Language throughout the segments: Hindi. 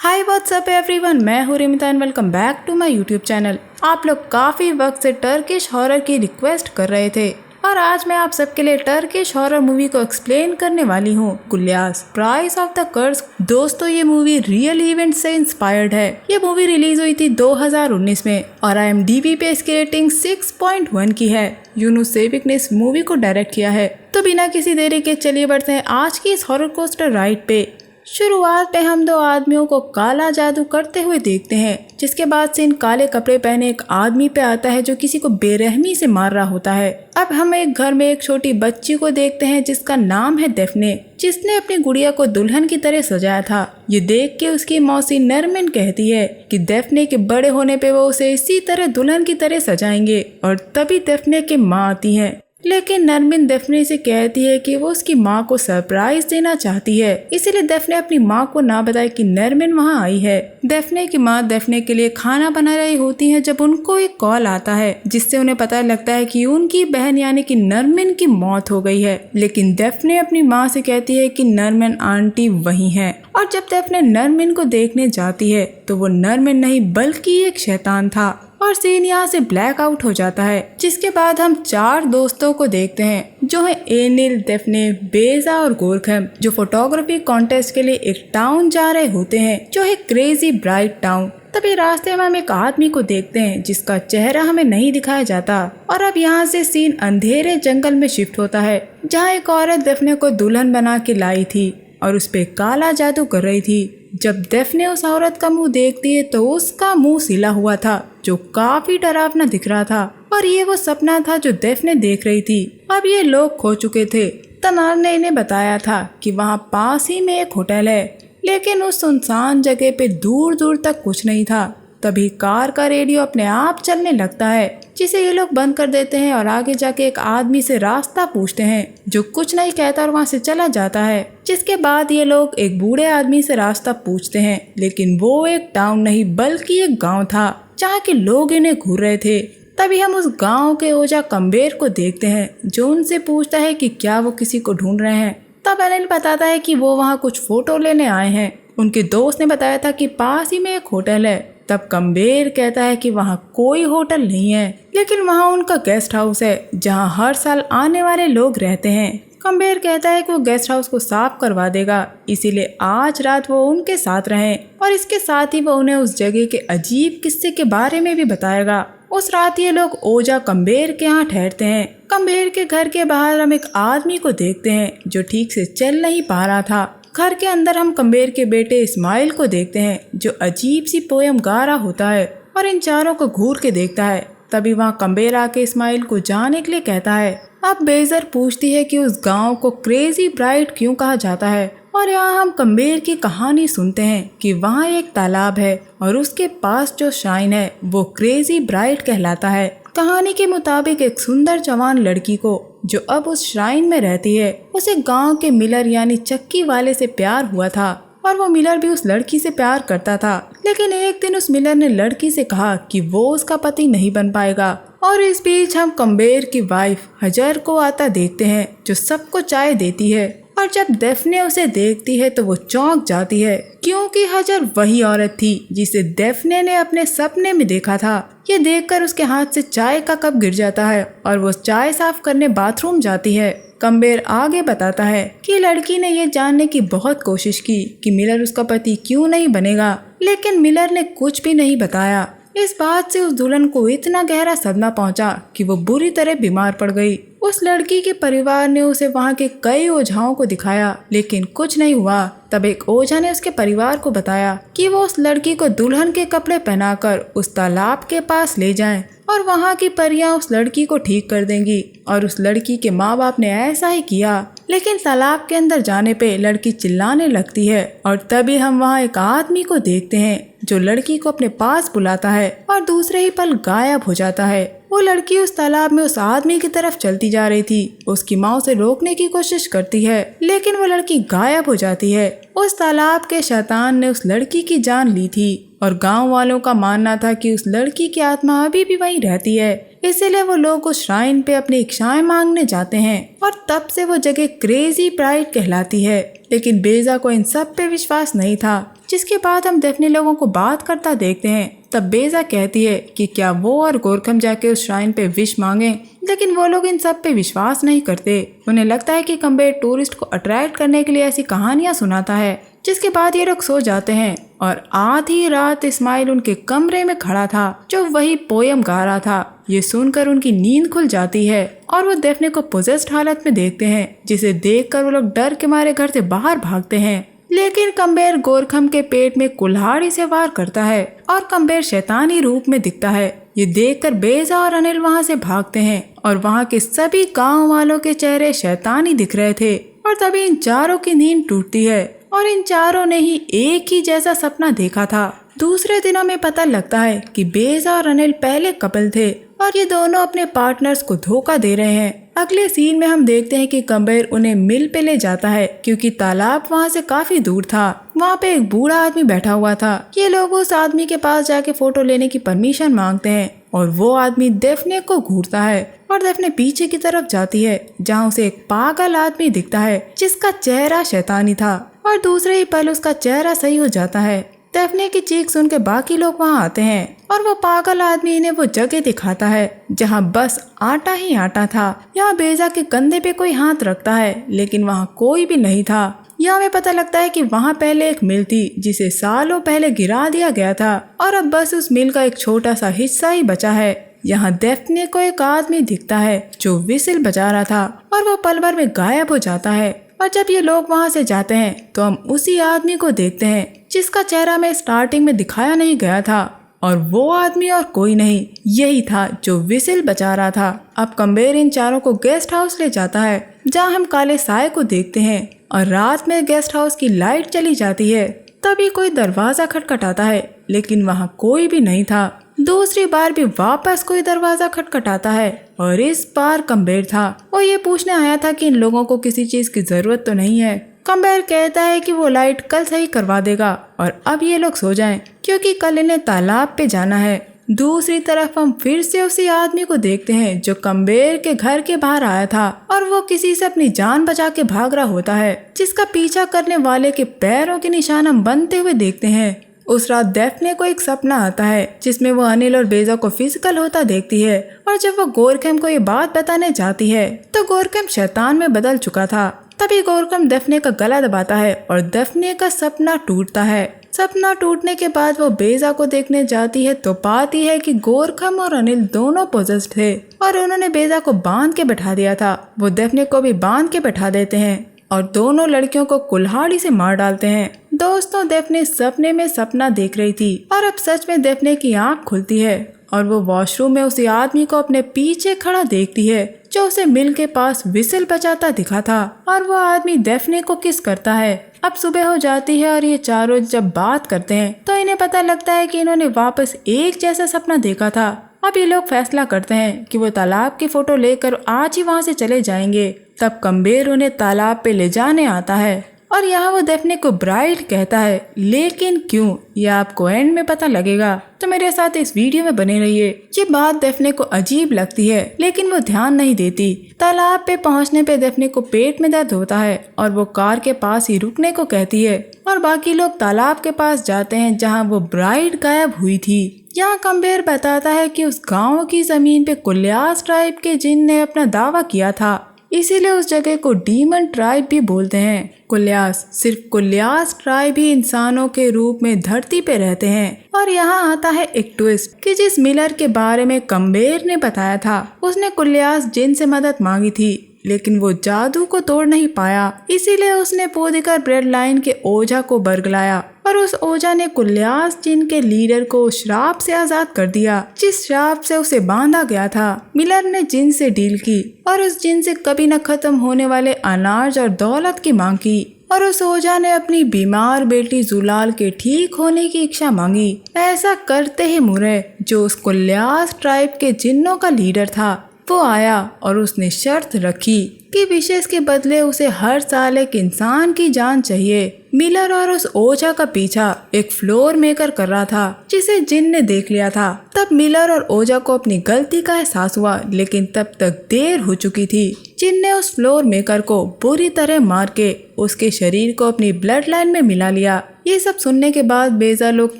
हाय व्हाट्सअप एवरीवन, मैं हूँ Rimita and welcome back to my YouTube channel. आप लोग काफ़ी वक्त से टर्किश हॉरर की रिक्वेस्ट कर रहे थे और आज मैं आप सबके लिए टर्किश हॉरर मूवी को एक्सप्लेन करने वाली हूँ, गुल्यास प्राइस ऑफ द कर्स। दोस्तों, ये मूवी रियल इवेंट से इंस्पायर्ड है। ये मूवी रिलीज हुई थी 2019 में और IMDb पे इसकी रेटिंग 6.1 की है। यूनुस सेविक ने इस मूवी को डायरेक्ट किया है। तो बिना किसी देरी के चलिए बढ़ते हैं आज की इस हॉरर कोस्टर राइड पे। शुरुआत में हम दो आदमियों को काला जादू करते हुए देखते हैं, जिसके बाद सीन काले कपड़े पहने एक आदमी पे आता है जो किसी को बेरहमी से मार रहा होता है। अब हम एक घर में एक छोटी बच्ची को देखते हैं जिसका नाम है डेफ्ने, जिसने अपनी गुड़िया को दुल्हन की तरह सजाया था। ये देख के उसकी मौसी नरमिन कहती है कि डेफ्ने के बड़े होने पे वो उसे इसी तरह दुल्हन की तरह सजाएंगे और तभी डेफ्ने की माँ आती है। लेकिन नरमिन डेफ्ने से कहती है कि वो उसकी माँ को सरप्राइज देना चाहती है, इसीलिए डेफ्ने अपनी माँ को ना बताए कि नरमिन वहाँ आई है। डेफ्ने की माँ डेफ्ने के लिए खाना बना रही होती है जब उनको एक कॉल आता है, जिससे उन्हें पता लगता है कि उनकी बहन यानी कि नरमिन की मौत हो गई है। लेकिन डेफ्ने अपनी माँ से कहती है कि नरमिन आंटी वही है और जब डेफ्ने नरमिन को देखने जाती है तो वो नरमिन नहीं बल्कि एक शैतान था और सीन यहाँ से ब्लैक आउट हो जाता है। जिसके बाद हम चार दोस्तों को देखते हैं जो है एनिल, डेफ्ने, बेजा और गोरखम, जो फोटोग्राफी कॉन्टेस्ट के लिए एक टाउन जा रहे होते हैं जो है क्रेजी ब्राइट टाउन। तभी रास्ते में हम एक आदमी को देखते हैं जिसका चेहरा हमें नहीं दिखाया जाता और अब यहाँ से सीन अंधेरे जंगल में शिफ्ट होता है, जहाँ एक औरत डेफ्ने को दुल्हन बना के लाई थी और उस पे काला जादू कर रही थी। जब डेफ्ने उस औरत का मुंह देखती है तो उसका मुंह सिला हुआ था, जो काफी डरावना दिख रहा था और ये वो सपना था जो डेफ्ने देख रही थी। अब ये लोग खो चुके थे। तनार ने इन्हें बताया था कि वहाँ पास ही में एक होटल है, लेकिन उस सुनसान जगह पे दूर दूर तक कुछ नहीं था। तभी कार का रेडियो अपने आप चलने लगता है, जिसे ये लोग बंद कर देते हैं और आगे जाके एक आदमी से रास्ता पूछते हैं, जो कुछ नहीं कहता और वहाँ से चला जाता है। जिसके बाद ये लोग एक बूढ़े आदमी से रास्ता पूछते हैं, लेकिन वो एक टाउन नहीं बल्कि एक गांव था जहाँ के लोग इन्हें घूर रहे थे। तभी हम उस गांव के ओझा कम्बेर को देखते हैं, जो उनसे पूछता है कि क्या वो किसी को ढूंढ रहे हैं। तब अनिल बताता है कि वो वहाँ कुछ फोटो लेने आए हैं। उनके दोस्त ने बताया था कि पास ही में एक होटल है। तब कम्बेर कहता है कि वहाँ कोई होटल नहीं है, लेकिन वहाँ उनका गेस्ट हाउस है जहाँ हर साल आने वाले लोग रहते हैं। कम्बेर कहता है कि वो गेस्ट हाउस को साफ करवा देगा, इसीलिए आज रात वो उनके साथ रहें और इसके साथ ही वो उन्हें उस जगह के अजीब किस्से के बारे में भी बताएगा। उस रात ये लोग ओझा कम्बेर के यहाँ ठहरते हैं। कम्बेर के घर के बाहर हम एक आदमी को देखते हैं जो ठीक से चल नहीं पा रहा था। घर के अंदर हम कम्बेर के बेटे इस्माइल को देखते हैं, जो अजीब सी पोयम गा रहा होता है और इन चारों को घूर के देखता है। तभी वहाँ कम्बेर आके इस्माइल को जाने के लिए कहता है। अब बेजर पूछती है कि उस गांव को क्रेजी ब्राइट क्यों कहा जाता है और यहाँ हम कम्बेर की कहानी सुनते हैं कि वहाँ एक तालाब है और उसके पास जो श्राइन है वो क्रेजी ब्राइट कहलाता है। कहानी के मुताबिक एक सुंदर जवान लड़की को जो अब उस श्राइन में रहती है, उसे गांव के मिलर यानी चक्की वाले से प्यार हुआ था और वो मिलर भी उस लड़की से प्यार करता था। लेकिन एक दिन उस मिलर ने लड़की से कहा कि वो उसका पति नहीं बन पाएगा और इस बीच हम कम्बेर की वाइफ हजर को आता देखते हैं, जो सबको चाय देती है और जब डेफ्ने उसे देखती है तो वो चौंक जाती है, क्योंकि हजर वही औरत थी जिसे डेफ्ने ने अपने सपने में देखा था। ये देखकर उसके हाथ से चाय का कप गिर जाता है और वो चाय साफ करने बाथरूम जाती है। कम्बेर आगे बताता है कि लड़की ने ये जानने की बहुत कोशिश की कि मिलर उसका पति क्यों नहीं बनेगा, लेकिन मिलर ने कुछ भी नहीं बताया। इस बात से उस दुल्हन को इतना गहरा सदमा पहुंचा कि वो बुरी तरह बीमार पड़ गई। उस लड़की के परिवार ने उसे वहाँ के कई ओझाओं को दिखाया, लेकिन कुछ नहीं हुआ। तब एक ओझा ने उसके परिवार को बताया कि वो उस लड़की को दुल्हन के कपड़े पहनाकर उस तालाब के पास ले जाएं और वहाँ की परियां उस लड़की को ठीक कर देंगी। और उस लड़की के माँ बाप ने ऐसा ही किया, लेकिन तालाब के अंदर जाने पे लड़की चिल्लाने लगती है और तभी हम वहाँ एक आदमी को देखते हैं जो लड़की को अपने पास बुलाता है और दूसरे ही पल गायब हो जाता है। वो लड़की उस तालाब में उस आदमी की तरफ चलती जा रही थी। उसकी माँ उसे रोकने की कोशिश करती है, लेकिन वो लड़की गायब हो जाती है। उस तालाब के शैतान ने उस लड़की की जान ली थी और गांव वालों का मानना था कि उस लड़की की आत्मा अभी भी वहीं रहती है, इसीलिए वो लोग उस श्राइन पे अपनी इच्छाएं मांगने जाते हैं और तब से वो जगह क्रेजी ब्राइट कहलाती है। लेकिन बेजा को इन सब पे विश्वास नहीं था। जिसके बाद हम डेफने लोगों को बात करता देखते हैं। तब बेजा कहती है कि क्या वो और गोरखम जाके उस श्राइन पे विश मांगे, लेकिन वो लोग इन सब पे विश्वास नहीं करते। उन्हें लगता है कि कम्बेर टूरिस्ट को अट्रैक्ट करने के लिए ऐसी कहानियां सुनाता है। जिसके बाद ये लोग सो जाते हैं और आधी रात इस्माइल उनके कमरे में खड़ा था जो वही पोयम गा रहा था। ये सुनकर उनकी नींद खुल जाती है और वो डेफने को पोजेस्ड हालत में देखते हैं, जिसे देखकर वो लोग डर के मारे घर से बाहर भागते हैं। लेकिन कम्बेर गोरखम के पेट में कुल्हाड़ी से वार करता है और कम्बेर शैतानी रूप में दिखता है। ये देखकर बेजा और अनिल वहाँ से भागते हैं और वहाँ के सभी गांव वालों के चेहरे शैतानी दिख रहे थे। और तभी इन चारों की नींद टूटती है और इन चारों ने ही एक ही जैसा सपना देखा था। दूसरे दिनों में पता लगता है कि बेजा और अनिल पहले कपल थे और ये दोनों अपने पार्टनर्स को धोखा दे रहे हैं। अगले सीन में हम देखते हैं कि कम्बेर उन्हें मिल पे ले जाता है क्योंकि तालाब वहाँ से काफी दूर था। वहाँ पे एक बूढ़ा आदमी बैठा हुआ था। ये लोग उस आदमी के पास जाके फोटो लेने की परमिशन मांगते हैं और वो आदमी डेफने को घूरता है और डेफने पीछे की तरफ जाती है जहाँ उसे एक पागल आदमी दिखता है जिसका चेहरा शैतानी था और दूसरे ही पल उसका चेहरा सही हो जाता है। डेफने की चीख सुन के बाकी लोग वहाँ आते हैं और वो पागल आदमी इन्हें वो जगह दिखाता है जहाँ बस आटा ही आटा था। यहाँ बेजा के कंधे पे कोई हाथ रखता है लेकिन वहाँ कोई भी नहीं था। यहाँ हमें पता लगता है कि वहाँ पहले एक मिल थी जिसे सालों पहले गिरा दिया गया था और अब बस उस मिल का एक छोटा सा हिस्सा ही बचा है। यहाँ डेफने को एक आदमी दिखता है जो विसिल बजा रहा था और वो पल भर में गायब हो जाता है। और जब ये लोग वहाँ से जाते हैं तो हम उसी आदमी को देखते हैं जिसका चेहरा में स्टार्टिंग में दिखाया नहीं गया था और वो आदमी और कोई नहीं यही था जो विसिल बजा रहा था। अब कम्बेर इन चारों को गेस्ट हाउस ले जाता है जहाँ हम काले साए को देखते हैं और रात में गेस्ट हाउस की लाइट चली जाती है। तभी कोई दरवाजा खटखटाता है लेकिन वहाँ कोई भी नहीं था। दूसरी बार भी वापस कोई दरवाजा खटखटाता है और इस बार कम्बेर था। वो ये पूछने आया था कि इन लोगों को किसी चीज की जरूरत तो नहीं है। कम्बेर कहता है कि वो लाइट कल सही करवा देगा और अब ये लोग सो जाएं क्योंकि कल इन्हें तालाब पे जाना है। दूसरी तरफ हम फिर से उसी आदमी को देखते हैं जो कम्बेर के घर के बाहर आया था और वो किसी से अपनी जान बचा के भाग रहा होता है जिसका पीछा करने वाले के पैरों के निशान हम बनते हुए देखते हैं। उस रात डेफने को एक सपना आता है जिसमें वो अनिल और बेजा को फिजिकल होता देखती है और जब वो गोरखम को ये बात बताने जाती है तो गोरखम शैतान में बदल चुका था। तभी गोरखम डेफने का गला दबाता है और डेफने का सपना टूटता है। सपना टूटने के बाद वो बेजा को देखने जाती है तो पाती है कि गोरखम और अनिल दोनों पोजेस्ड थे और उन्होंने बेजा को बांध के बैठा दिया था। वो डेफने को भी बांध के बैठा देते हैं और दोनों लड़कियों को कुल्हाड़ी से मार डालते हैं। दोस्तों डेफने सपने में सपना देख रही थी और अब सच में डेफने की आंख खुलती है और वो वॉशरूम में उसी आदमी को अपने पीछे खड़ा देखती है जो उसे मिल के पास विसिल बजाता दिखा था और वो आदमी डेफने को किस करता है। अब सुबह हो जाती है और ये चारों जब बात करते हैं तो इन्हें पता लगता है कि इन्होंने वापस एक जैसा सपना देखा था। अब ये लोग फैसला करते हैं कि वो तालाब की फोटो लेकर आज ही वहाँ से चले जाएंगे। तब कम्बेर उन्हें तालाब पे ले जाने आता है और यहाँ वो डेफने को ब्राइड कहता है, लेकिन क्यों ये आपको एंड में पता लगेगा, तो मेरे साथ इस वीडियो में बने रहिए। ये बात डेफने को अजीब लगती है लेकिन वो ध्यान नहीं देती। तालाब पे पहुँचने पे डेफने को पेट में दर्द होता है और वो कार के पास ही रुकने को कहती है और बाकी लोग तालाब के पास जाते हैं जहाँ वो ब्राइड गायब हुई थी। यहाँ कम्बेर बताता है कि उस गाँव की जमीन पे कुल्यास ट्राइब के जिन ने अपना दावा किया था, इसीलिए उस जगह को डीमन ट्राइब भी बोलते हैं। कुल्यास सिर्फ कुल्यास ट्राइब ही इंसानों के रूप में धरती पे रहते हैं। और यहाँ आता है एक ट्विस्ट कि जिस मिलर के बारे में कम्बेर ने बताया था उसने कुल्यास जिन से मदद मांगी थी लेकिन वो जादू को तोड़ नहीं पाया, इसीलिए उसने पोदिकर ब्रेड लाइन के ओझा को बरगलाया और उस ओझा ने कुल्यास जिन के लीडर को श्राप से आजाद कर दिया जिस श्राप से उसे बांधा गया था। मिलर ने जिन से डील की और उस जिन से कभी न खत्म होने वाले अनाज और दौलत की मांग की और उस ओझा ने अपनी बीमार बेटी जुलाल के ठीक होने की इच्छा मांगी। ऐसा करते ही मुरे जो उस कुल्यास ट्राइब के जिन्नों का लीडर था वो आया और उसने शर्त रखी कि विशेष के बदले उसे हर साल एक इंसान की जान चाहिए। मिलर और उस ओझा का पीछा एक फ्लोर मेकर कर रहा था जिसे जिन ने देख लिया था। तब मिलर और ओझा को अपनी गलती का एहसास हुआ, लेकिन तब तक देर हो चुकी थी। जिन ने उस फ्लोर मेकर को बुरी तरह मार के उसके शरीर को अपनी ब्लड लाइन में मिला लिया। ये सब सुनने के बाद बेजा लोग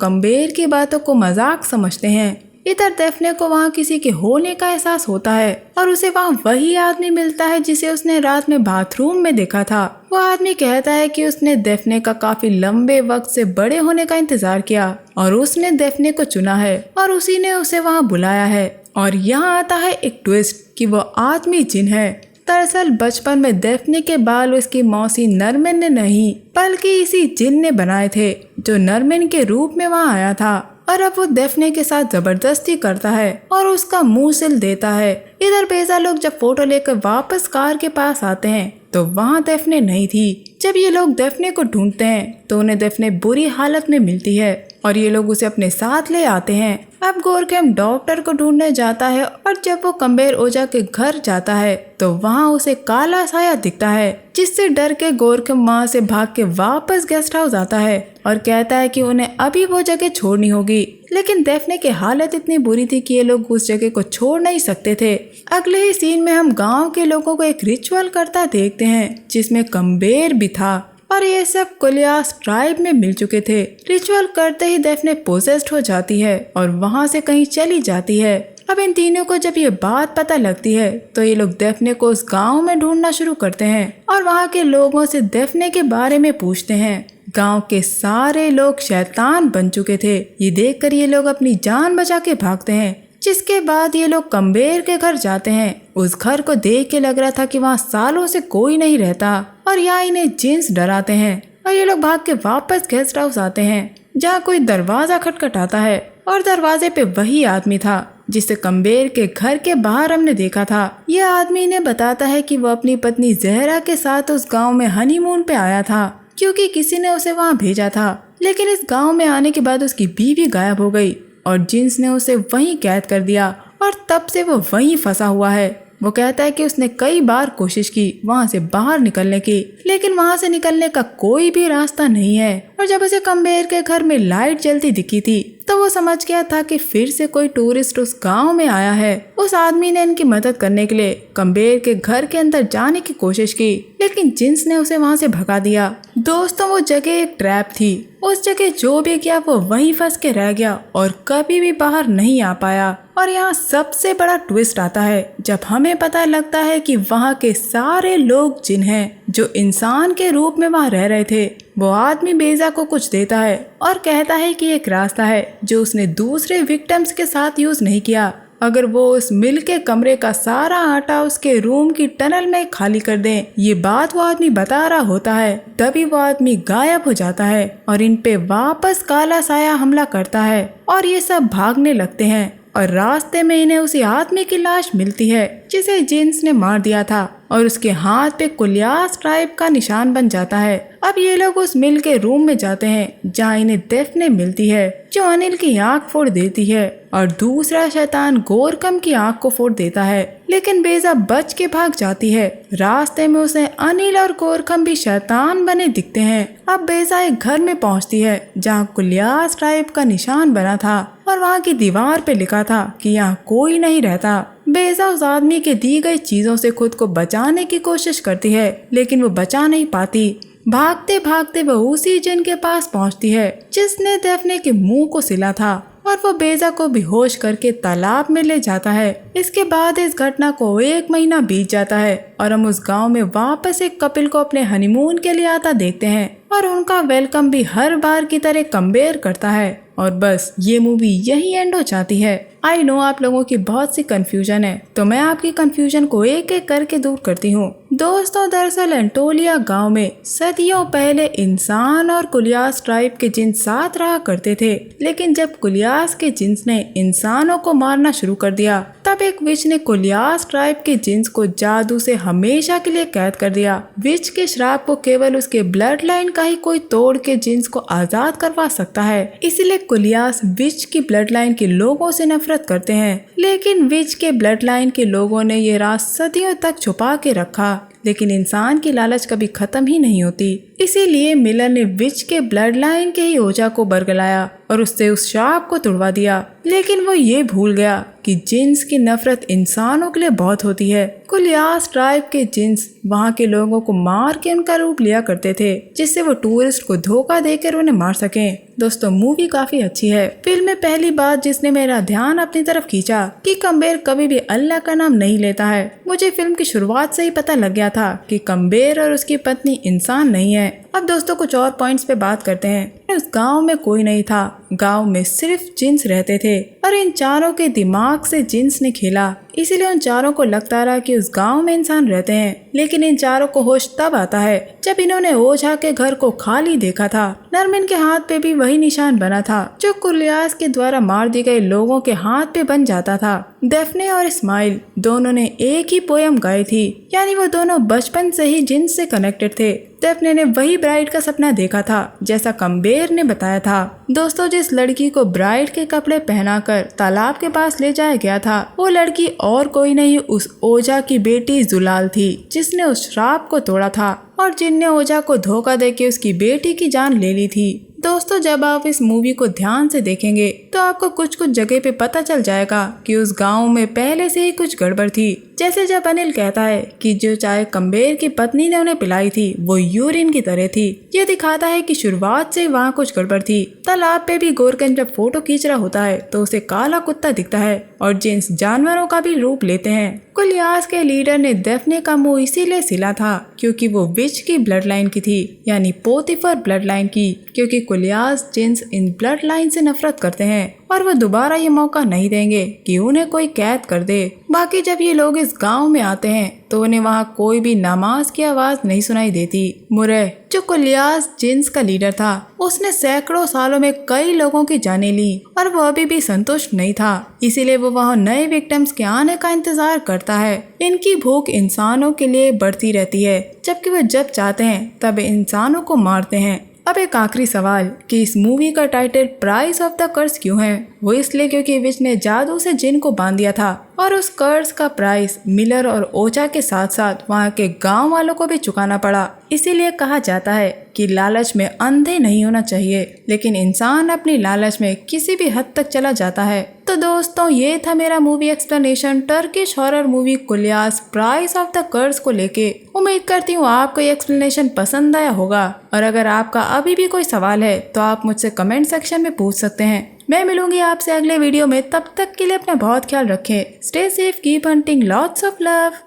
कम्बेर की बातों को मजाक समझते हैं। इधर डेफने को वहाँ किसी के होने का एहसास होता है और उसे वहाँ वही आदमी मिलता है जिसे उसने रात में बाथरूम में देखा था। वो आदमी कहता है कि उसने डेफने का काफी लंबे वक्त से बड़े होने का इंतजार किया और उसने डेफने को चुना है और उसी ने उसे वहाँ बुलाया है। और यहाँ आता है एक ट्विस्ट कि वो आदमी जिन है। दरअसल बचपन में डेफने के बाल उसकी मौसी नरमिन ने नहीं बल्कि इसी जिन ने बनाए थे, जो नरमिन के रूप में वहाँ आया था। और अब वो डेफने के साथ जबरदस्ती करता है और उसका मुंह सिल देता है। इधर बेजा लोग जब फोटो लेकर वापस कार के पास आते हैं तो वहाँ डेफने नहीं थी। जब ये लोग डेफने को ढूंढते हैं तो उन्हें डेफने बुरी हालत में मिलती है और ये लोग उसे अपने साथ ले आते हैं। अब गोरखेम डॉक्टर को ढूंढने जाता है और जब वो कम्बेर ओझा के घर जाता है तो वहाँ उसे काला साया दिखता है, जिससे डर के गोरखेम वहाँ से भाग के वापस गेस्ट हाउस आता है और कहता है कि उन्हें अभी वो जगह छोड़नी होगी। लेकिन डेफने की हालत इतनी बुरी थी कि ये लोग उस जगह को छोड़ नहीं सकते थे। अगले ही सीन में हम गांव के लोगों को एक रिचुअल करता देखते हैं जिसमें कम्बेर भी था और ये सब कुलियास ट्राइब में मिल चुके थे। रिचुअल करते ही डेफने पोसेस्ड हो जाती है और वहाँ से कहीं चली जाती है। अब इन तीनों को जब ये बात पता लगती है तो ये लोग डेफने को उस गांव में ढूंढना शुरू करते हैं और वहाँ के लोगों से डेफने के बारे में पूछते हैं। गांव के सारे लोग शैतान बन चुके थे। ये देखकर ये लोग अपनी जान बचा के भागते हैं, जिसके बाद ये लोग कम्बेर के घर जाते हैं। उस घर को देख के लग रहा था कि वहाँ सालों से कोई नहीं रहता और यहाँ इन्हें जिन्स डराते हैं और ये लोग भाग के वापस गेस्ट हाउस आते हैं, जहाँ कोई दरवाजा खटखटाता है और दरवाजे पे वही आदमी था जिसे कम्बेर के घर के बाहर हमने देखा था। यह आदमी इन्हें बताता है कि वो अपनी पत्नी जहरा के साथ उस गाँव में हनीमून पे आया था क्योंकि किसी ने उसे वहाँ भेजा था। लेकिन इस गाँव में आने के बाद उसकी बीवी गायब हो गई और जिन्स ने उसे वहीं कैद कर दिया और तब से वो वहीं फंसा हुआ है। वो कहता है कि उसने कई बार कोशिश की वहाँ से बाहर निकलने की, लेकिन वहाँ से निकलने का कोई भी रास्ता नहीं है। और जब उसे कम्बेर के घर में लाइट जलती दिखी थी तो वो समझ गया था कि फिर से कोई टूरिस्ट उस गांव में आया है। उस आदमी ने इनकी मदद करने के लिए कम्बेर के घर के अंदर जाने की कोशिश की, लेकिन जिन्स ने उसे वहां से भगा दिया। दोस्तों, वो जगह एक ट्रैप थी। उस जगह जो भी गया वो वहीं फंस के रह गया और कभी भी बाहर नहीं आ पाया। और यहाँ सबसे बड़ा ट्विस्ट आता है जब हमें पता लगता है कि वहाँ के सारे लोग जिन हैं जो इंसान के रूप में वहाँ रह रहे थे। वो आदमी बेजा को कुछ देता है और कहता है कि एक रास्ता है जो उसने दूसरे विक्टिम्स के साथ यूज नहीं किया। अगर वो उस मिल के कमरे का सारा आटा उसके रूम की टनल में खाली कर दें, ये बात वो आदमी बता रहा होता है। तभी वो आदमी गायब हो जाता है और इन पे वापस काला साया हमला करता है और ये सब भागने लगते हैं। और रास्ते में इन्हें उसी आदमी की लाश मिलती है जिसे जिन्स ने मार दिया था और उसके हाथ पे कुलियास ट्राइब का निशान बन जाता है। अब ये लोग उस मिल के रूम में जाते हैं जहाँ इन्हें डेफने मिलती है जो अनिल की आंख फोड़ देती है और दूसरा शैतान गोरकम की आंख को फोड़ देता है। लेकिन बेजा बच के भाग जाती है। रास्ते में उसे अनिल और गोरकम भी शैतान बने दिखते हैं। अब बेजा एक घर में पहुंचती है जहाँ कुलियास ट्राइब का निशान बना था और वहाँ की दीवार पे लिखा था कि यहाँ कोई नहीं रहता। बेजा उस आदमी के दी गई चीजों से खुद को बचाने की कोशिश करती है, लेकिन वो बचा नहीं पाती। भागते भागते वो उसी जिन के पास पहुंचती है जिसने डेफने के मुंह को सिला था और वो बेजा को बेहोश करके तालाब में ले जाता है। इसके बाद इस घटना को 1 महीना बीत जाता है और हम उस गांव में वापस एक कपिल को अपने हनीमून के लिए आता देखते हैं और उनका वेलकम भी हर बार की तरह कम्बेर करता है। और बस ये मूवी यही एंड हो जाती है। आई नो आप लोगों की बहुत सी कंफ्यूजन है, तो मैं आपकी कंफ्यूजन को एक एक करके दूर करती हूँ। दोस्तों, दरअसल एंटोलिया गांव में सदियों पहले इंसान और कुलियास ट्राइब के जिन साथ रहा करते थे, लेकिन जब कुलियास के जिन्स ने इंसानों को मारना शुरू कर दिया तब एक विच ने कुलियास ट्राइब के जिन्स को जादू से हमेशा के लिए कैद कर दिया। विच के श्राप को केवल उसके ब्लड लाइन का ही कोई तोड़ के जिन्स को आजाद करवा सकता है। इसलिए कुलियास विच की ब्लड लाइन के लोगों से नफरत करते हैं, लेकिन विच के ब्लड लाइन के लोगों ने ये राज सदियों तक छुपा के रखा। लेकिन इंसान की लालच कभी खत्म ही नहीं होती। इसीलिए मिलर ने विच के ब्लड लाइन के ही ओझा को बरगलाया और उससे उस शाप को तुड़वा दिया। लेकिन वो ये भूल गया कि जिन्स की नफरत इंसानों के लिए बहुत होती है। कुलियास ट्राइब के जिन्स वहाँ के लोगों को मार के उनका रूप लिया करते थे, जिससे वो टूरिस्ट को धोखा देकर उन्हें मार सकें। दोस्तों मूवी काफी अच्छी है। फिल्म में पहली बात जिसने मेरा ध्यान अपनी तरफ खींचा कि कम्बेर कभी भी अल्लाह का नाम नहीं लेता है। मुझे फिल्म की शुरुआत से ही पता लग गया था कि कम्बेर और उसकी पत्नी इंसान नहीं है। अब दोस्तों कुछ और पॉइंट्स पे बात करते हैं। उस गांव में कोई नहीं था, गांव में सिर्फ जिन्स रहते थे और इन चारों के दिमाग से जिन्स ने खेला। इसीलिए उन चारों को लगता रहा कि उस गांव में इंसान रहते हैं। लेकिन इन चारों को होश तब आता है जब इन्होंने ओझा के घर को खाली देखा था। नरमिन के हाथ पे भी वही निशान बना था जो कुलियास के द्वारा मार दिए गए लोगों के हाथ पे बन जाता था। डेफ्ने और इस्माइल दोनों ने एक ही पोयम गाई थी, यानी वो दोनों बचपन से ही जिन्स से कनेक्टेड थे। डेफ्ने ने वही ब्राइड का सपना देखा था जैसा कम्बेर ने बताया था। दोस्तों जिस लड़की को ब्राइड के कपड़े पहनाकर तालाब के पास ले जाया गया था, वो लड़की और कोई नहीं उस ओझा की बेटी जुलाल थी, जिसने उस श्राप को तोड़ा था और जिनने ओझा को धोखा देके उसकी बेटी की जान ले ली थी। दोस्तों जब आप इस मूवी को ध्यान से देखेंगे तो आपको कुछ कुछ जगह पे पता चल जाएगा कि उस गांव में पहले से ही कुछ गड़बड़ थी। जैसे जब अनिल कहता है कि जो चाय कम्बेर की पत्नी ने उन्हें पिलाई थी वो यूरिन की तरह थी, ये दिखाता है कि शुरुआत से वहाँ कुछ गड़बड़ थी। तालाब पे भी गोरकन जब फोटो खींच रहा होता है तो उसे काला कुत्ता दिखता है और जिन्स जानवरों का भी रूप लेते हैं। कुलियास के लीडर ने डेफ्ने का मुंह इसीलिए सिला था क्योंकि वो विच की ब्लड लाइन की थी, यानी पोतीफर ब्लड लाइन की, क्योंकि कुलियास जिन्स इन ब्लड लाइन से नफरत करते हैं और वो दोबारा ये मौका नहीं देंगे कि उन्हें कोई कैद कर दे। बाकी जब ये लोग इस गांव में आते हैं तो उन्हें वहाँ कोई भी नमाज की आवाज नहीं सुनाई देती। मुरे जो कुलियास जिन्स का लीडर था, उसने सैकड़ों सालों में कई लोगों की जानें ली और वो अभी भी संतुष्ट नहीं था। इसीलिए वो वहाँ नए विक्टिम्स के आने का इंतजार करता है। इनकी भूख इंसानों के लिए बढ़ती रहती है, जबकि वो जब चाहते हैं तब इंसानों को मारते हैं। अब एक आखिरी सवाल कि इस मूवी का title price of the curse क्यों है? वो इसलिए क्योंकि विच ने जादू से जिन को बांध दिया था और उस कर्स का प्राइस मिलर और ओझा के साथ साथ वहाँ के गांव वालों को भी चुकाना पड़ा। इसीलिए कहा जाता है कि लालच में अंधे नहीं होना चाहिए, लेकिन इंसान अपनी लालच में किसी भी हद तक चला जाता है। तो दोस्तों ये था मेरा movie explanation Turkish horror movie कुलियास प्राइस ऑफ द कर्स को लेके। उम्मीद करती हूँ आपको ये एक्सप्लेनेशन पसंद आया होगा और अगर आपका अभी भी कोई सवाल है तो आप मुझसे कमेंट सेक्शन में पूछ सकते हैं। मैं मिलूंगी आपसे अगले वीडियो में, तब तक के लिए अपना बहुत ख्याल रखें। Stay safe, keep hunting, lots of love.